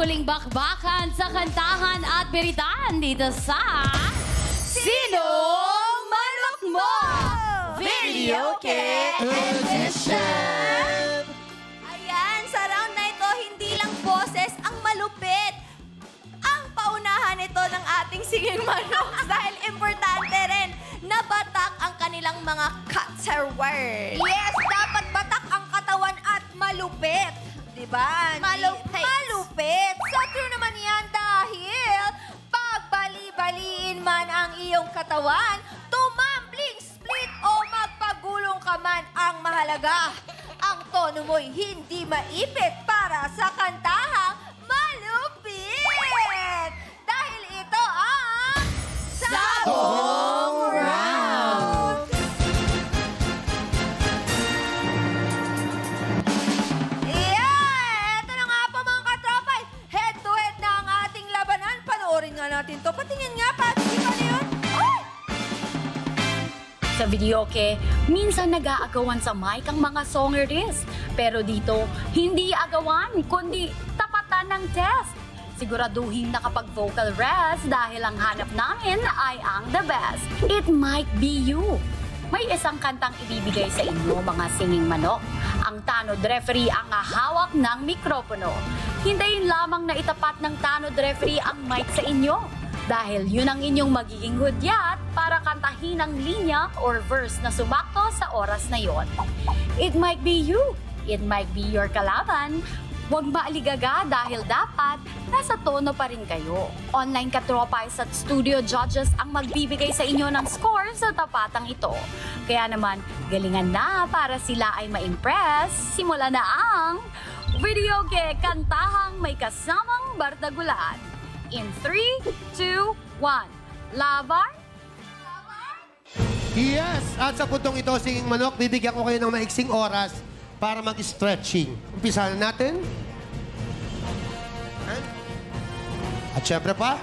muling bakbakan sa kantahan at biritaan dito sa Sinong Manok Mo? Videoke Edition! Ayan, sa round na ito, hindi lang boses ang malupit. Ang paunahan ito ng ating singing manok dahil importante rin na batak ang kanilang mga cutter words. Yes, dapat batak ang katawan at malupit. Diba? Malupit. So true naman yan dahil pag bali-baliin man ang iyong katawan, tumambling, split o magpagulong ka man ang mahalaga. Ang tono mo'y hindi maipit para sa kantahang malupit. Dahil ito ang Sabong Round. Yeah! Ito na nga po mga katropay. Head-to-head na ang ating labanan. Panoorin nga natin to. Patingin nga, Patsy. Paano yun? Ay! Sa videoke, minsan nag-aagawan sa mic ang mga songeries. Pero dito, hindi agawan, kundi tapatan ng test. Siguraduhin nakapag-vocal rest dahil ang hanap namin ay ang the best. It might be you. May isang kantang ibibigay sa inyo, mga singing manok. Ang tanod referee ang hawak ng mikropono. Hintayin lamang na itapat ng tanod referee ang mic sa inyo. Dahil yun ang inyong magiging hudyat para kantahin ang linya or verse na sumakto sa oras na yon. It might be you. It might be your kalaban. Huwag maaligaga dahil dapat nasa tono pa rin kayo. Online katropais at studio judges ang magbibigay sa inyo ng score sa tapatang ito. Kaya naman, galingan na para sila ay ma-impress. Simula na ang videoke kantahang may kasamang bardagulan. In 3, 2, 1. Laban? Yes! At sa puntong ito, singing manok, bibigyan ko kayo ng maiksing oras para mag-stretching. Umpisa na natin. At syempre pa,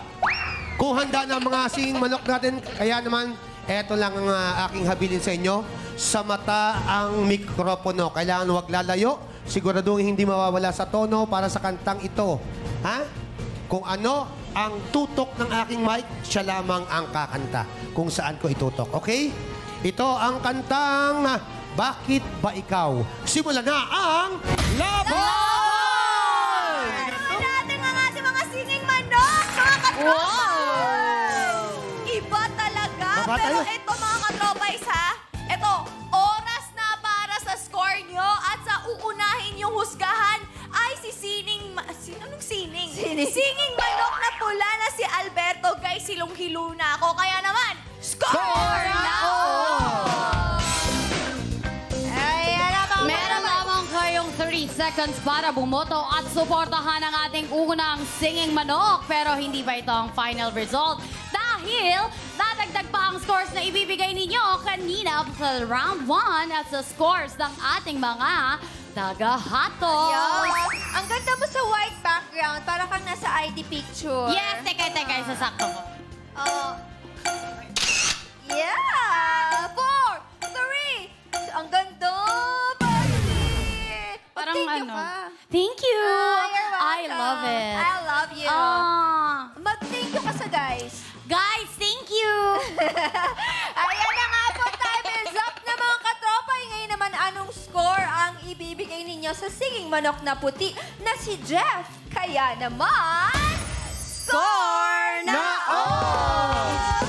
kung handa na ang mga singing manok natin, kaya naman, eto lang ang aking habilin sa inyo. Sa mata ang mikropono. Kailangan huwag lalayo. Siguraduhin hindi mawawala sa tono para sa kantang ito. Ha? Kung ano ang tutok ng aking mic, siya lamang ang kakanta. Kung saan ko itutok. Okay? Ito ang kantang Bakit Ba Ikaw? Simulan na ang laban! Tingnan natin ang ating mga singing manok, mga katropay! Wow! Iba talaga. Baba Pero tayo. ito mga katropay, ha? Ito, oras na para sa score nyo at sa uunahin yung husgahan ay si Sining... Anong Sining? Singing manok na pula na si Alberto. Guys, silong-hilo na ako. Kaya naman, score na! Meron lamang kayong 30 seconds para bumoto at suportahan ang ating unang singing manok. Pero hindi pa ito ang final result dahil dadagdag pa ang scores na ibibigay ninyo kanina sa round 1 at sa scores ng ating mga tagahato. Yes. Ang ganda mo sa white background. Para kang nasa ID picture. Yes, teka, isasakto ko. Yeah! 4, 3. Ang ganda, Patsy. Parang Thank you ano. ka. Thank you. You're welcome. I love it. I love you. Mag-thank you ka sa guys. Guys, thank you. Ayan na nga po, time is up na mga katropay. Ngayon naman, anong score ang ibibigay ninyo sa singing manok na puti na si Jeff? Kaya naman, score na all!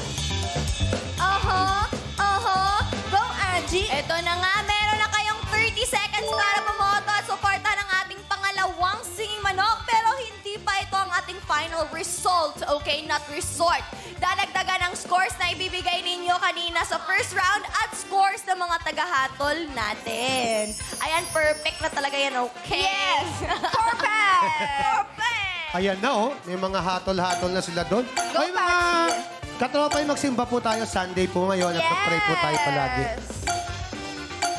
Go, Angie! Ito na nga, meron na kayong 30 seconds para bumoto at suporta ng ating pangalawang singing manok. Pero hindi pa ito ang ating final result, okay? Not resort. Dadagdagan ang scores na ibibigay ninyo kanina sa first round at scores ng mga tagahatol natin. Ayan, perfect na talaga yan, okay? Yes! Perfect! Perfect! Ayan na, oh. May mga hatol-hatol na sila doon. Go, Ay, mga katropay, magsimba po tayo. Sunday po ngayon. At pag-pray po tayo palagi.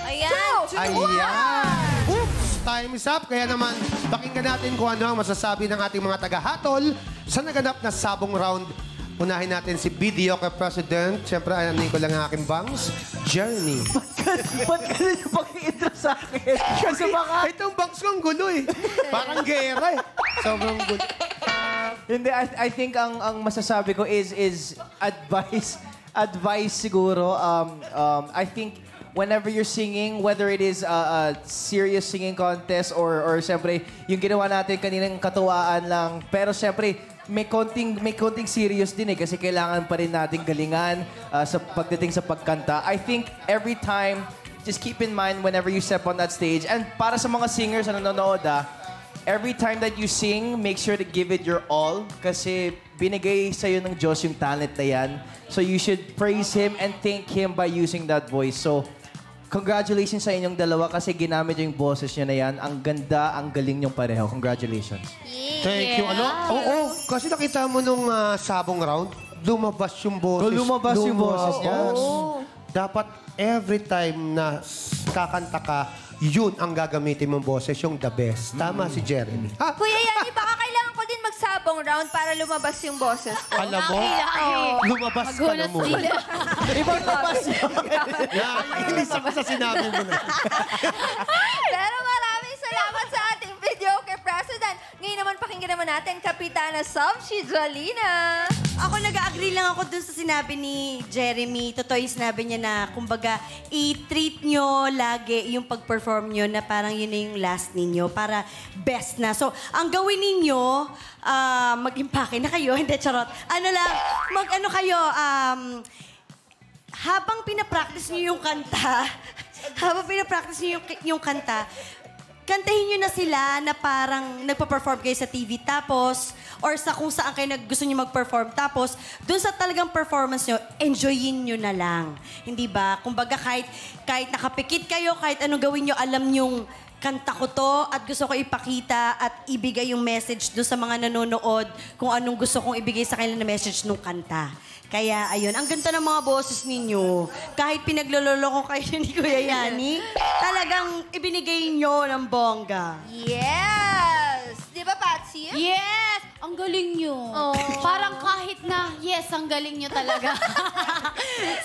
Ayan. Ayan! Oops! Time is up. Kaya naman, pakinggan natin kung ano ang masasabi ng ating mga taga-hatol sa naganap na sabong round. Unahin natin si Videoke President. Siyempre, ayanin ko lang ang aking bangs. Journey. Ba't ka na yung pag-i-intro sa akin? Kasi baka... Itong bangs ko ang gulo eh. Parang gera eh. Sobrang good. Hindi, I think ang masasabi ko is advice siguro. I think whenever you're singing, whether it is a serious singing contest or siyempre yung ginawa natin kaninang katuwaan lang, pero siyempre may konting serious din kasi kailangan pa rin nating galingan sa pagdating sa pagkanta. I think every time, just keep in mind whenever you step on that stage, and para sa mga singers na nanonood, every time that you sing, make sure to give it your all kasi binigay sa'yo ng Diyos yung talent na yan. So you should praise Him and thank Him by using that voice. So congratulations sa inyong dalawa kasi ginamit yung boses nyo na yan. Ang ganda, ang galing nyong pareho. Congratulations. Thank you. Ano? Oo, kasi nakita mo nung sabong round, lumabas yung boses. Lumabas yung boses niya. Dapat every time na kakanta ka, yun ang gagamitin mong boses, yung the best. Tama si Jeremy. Ha? Kuya Yani, baka kailangan ko din magsabong round para lumabas yung boses ko. Alam mo, lumabas ka na muna. Ibang labas yun. Inis ako sa sinabi mo na. Pero maraming salamat sa ating video kay President. Ngayon naman pakinggan naman natin Kapitana Samshi Jolina. Ako nag-agree lang ako dun sa sinabi ni Jeremy. Totoo yung sinabi niya na, kumbaga, i-treat nyo lagi yung pag-perform nyo na parang yun na yung last ninyo para best na. So, ang gawin ninyo, mag-impake na kayo, hindi charot. Ano lang, mag-ano kayo, habang pinapractice nyo yung kanta, kantahin nyo na sila na parang nagpa-perform kayo sa TV tapos or sa kung saan kayo gusto nyo mag-perform tapos dun sa talagang performance nyo, enjoyin nyo na lang. Hindi ba? Kumbaga kahit nakapikit kayo, kahit anong gawin nyo, alam nyong kanta ko to at gusto ko ipakita at ibigay yung message dun sa mga nanonood kung anong gusto kong ibigay sa kanila na message nung kanta. Kaya, ayun, ang ganda ng mga boses ninyo. Kahit pinaglololo ko kayo ni Kuya Yani, talagang ibinigay nyo ng bongga. Yes! Di ba, Patsy? Yes! Ang galing nyo. Parang kahit na, yes, ang galing nyo talaga.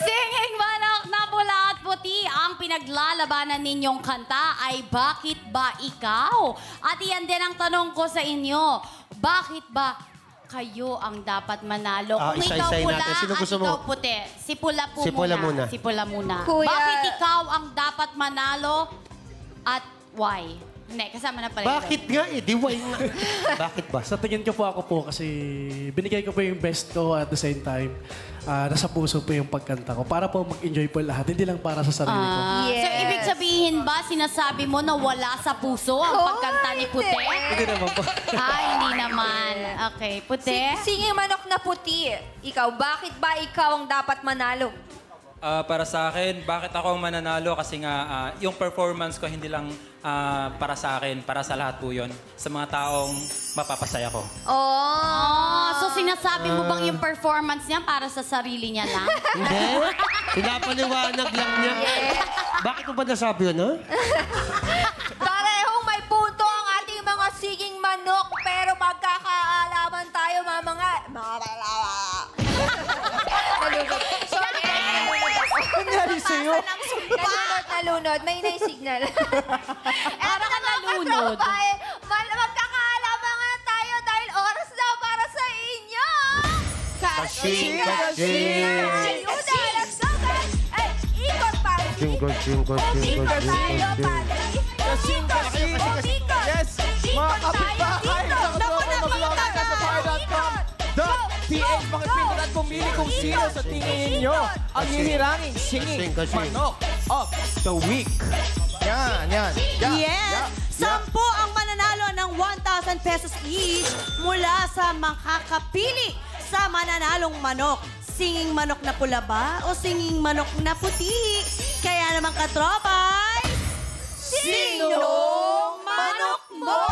Singing Manok na Pula at Puti, ang pinaglalabanan ninyong kanta ay Bakit Ba Ikaw? At iyan din ang tanong ko sa inyo. Bakit ba kayo ang dapat manalo? Kung ikaw isa-isahin pula natin. Sino at gusto mo? ikaw puti. Si Pula po Si Pula muna. Si Pula muna. Kuya- Bakit ikaw ang dapat manalo at why? Hindi, kasama na pala. Bakit nga eh? Di why nga. Bakit ba? Sa tingin ko po ako po kasi binigay ko po yung best ko at the same time nasa puso po yung pagkanta ko para po mag-enjoy po lahat, hindi lang para sa sarili ko. Yes. So, ibig sabihin ba, sinasabi mo na wala sa puso ang pagkanta ni Puti? Hindi naman po. Hindi naman. Okay, Puti? Singing Manok na Puti. Ikaw, bakit ba ikaw ang dapat manalo? Para sa akin, bakit ako mananalo? Kasi nga, yung performance ko hindi lang para sa akin, para sa lahat po yun. Sa mga taong mapapasaya ko. So sinasabi mo bang yung performance niya para sa sarili niya lang? Hindi. Pinapaliwanag lang niya. Bakit mo ba nasabi yun, ha? Parehong may punto ang ating mga Singing Manok, pero magkakaalaman tayo, mga... Sorry. Nangyari sa'yo? Nalunod. May signal. Parang nalunod. Magkakaalaman nga tayo dahil oras na para sa inyo. Kasing. Ayuda, let's go guys. Eh, ikot pa. Jingle. Ikot tayo, padre. Ikot. Yes! Mga kapitbahay! .ph mga pinunod at pumili kung sino sa tingin ninyo ang hihirangin singing Manok of the Week. Yan. Yes! 10 ang mananalo ng 1,000 pesos each mula sa makakapili sa mananalong manok. Singing manok na pula ba o singing manok na puti? Kaya naman katropay, sinong manok mo?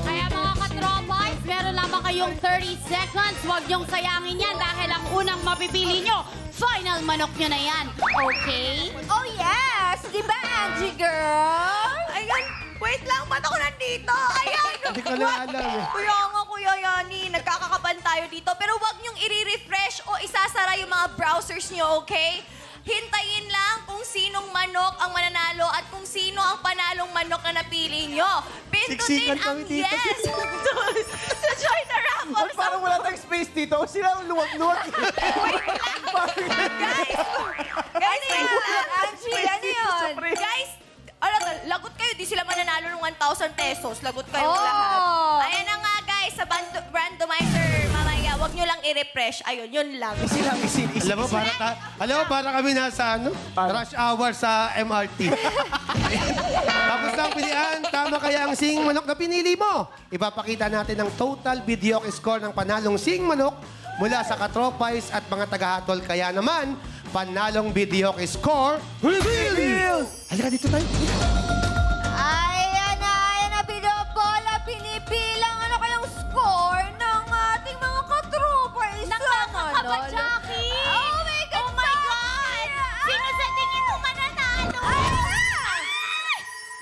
Kaya mga katropay, meron lamang kayong 30 seconds. Huwag niyong sayangin yan dahil ang unang mapipili niyo, final manok niyo na yan. Okay? Oh yes! Di ba, Angie girl? Ayan, wait lang, ba't ako nandito? Ayan! Hindi ko na alam eh. Kuya nga, Kuya Yani, nagkakakaban tayo dito. Pero wag niyong i-refresh o isasara yung mga browsers niyo, okay? Hintayin lang kung sinong manok ang mananalo at kung sino ang panalong manok na napili niyo. Siksikan din ang kami dito. yes to join the raffle. Ba't parang wala tayong space dito? O sila ang luwag-luwag. Guys, wait lang. Angie, ano yun? Guys, ano to, lagot kayo. Di sila mananalo ng 1,000 pesos. Lagot kayo lahat. Ayan na nga, guys. Sa randomizer, mamaya, wag nyo lang i-refresh. Ayun, yun lang. Easy lang, easy. Alam mo, para kami nasa rush hour sa MRT. Tapos na ang pilihan. Tama kaya ang singing manok na pinili mo? Ipapakita natin ang total video score ng panalong singing manok mula sa Katropais at mga tagahatol. Kaya naman, panalong video score, reveal! Halika dito tayo. Ayan na, binobola, pinipilang ano kayang score ng ating mga katropa. Nakakakaba, Jackie! Oh my God! Sino sa tingin mo mananalo?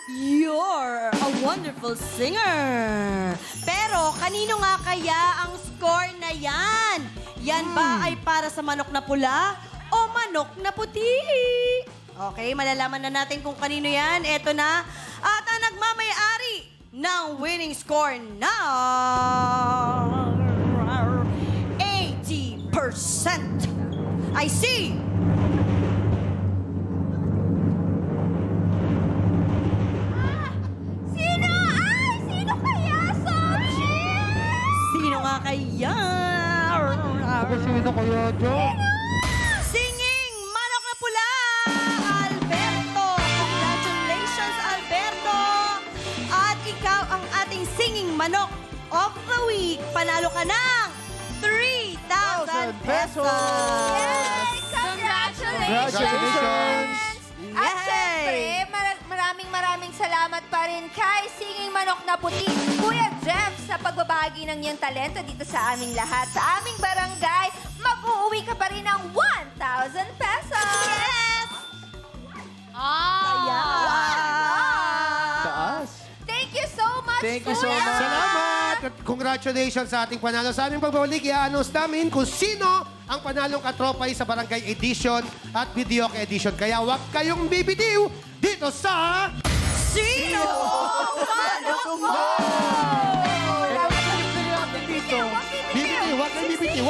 You're a wonderful singer. Pero kanino nga kaya ang score na yan? Yan ba ay para sa manok na pula o manok na puti? Okay, malalaman na natin kung kanino yan. Eto na. At ang nagmamayari ng winning score na 80%. I see. Sino? Ay, sino kaya, Sochi? Sino nga kaya? Sino kaya dyan? Singing manok na pula, Alberto. Congratulations, Alberto. At ikaw ang ating singing manok of the week. Panalo ka ng 3,000 pesos. Yay! Congratulations! Congratulations! At Yay! syempre, maraming salamat pa rin kay Singing Manok na Puti, Kuya Jeff, sa pagbabahagi ng iyong talento dito sa aming lahat. Sa aming barangay, mag-uuwi ka pa rin ng 1,000 pesos! Yes! Taas. Thank you so much, Thank you so Kuya! much. Salamat! At congratulations sa ating panalo. Sa aming pagbabalik, i-announce namin kung sino ang panalong katropay sa Barangay Edition at Videoke Edition. Kaya huwag kayong bibitiw dito sa... Sino? Bibitiw, huwag kayong bibitiw.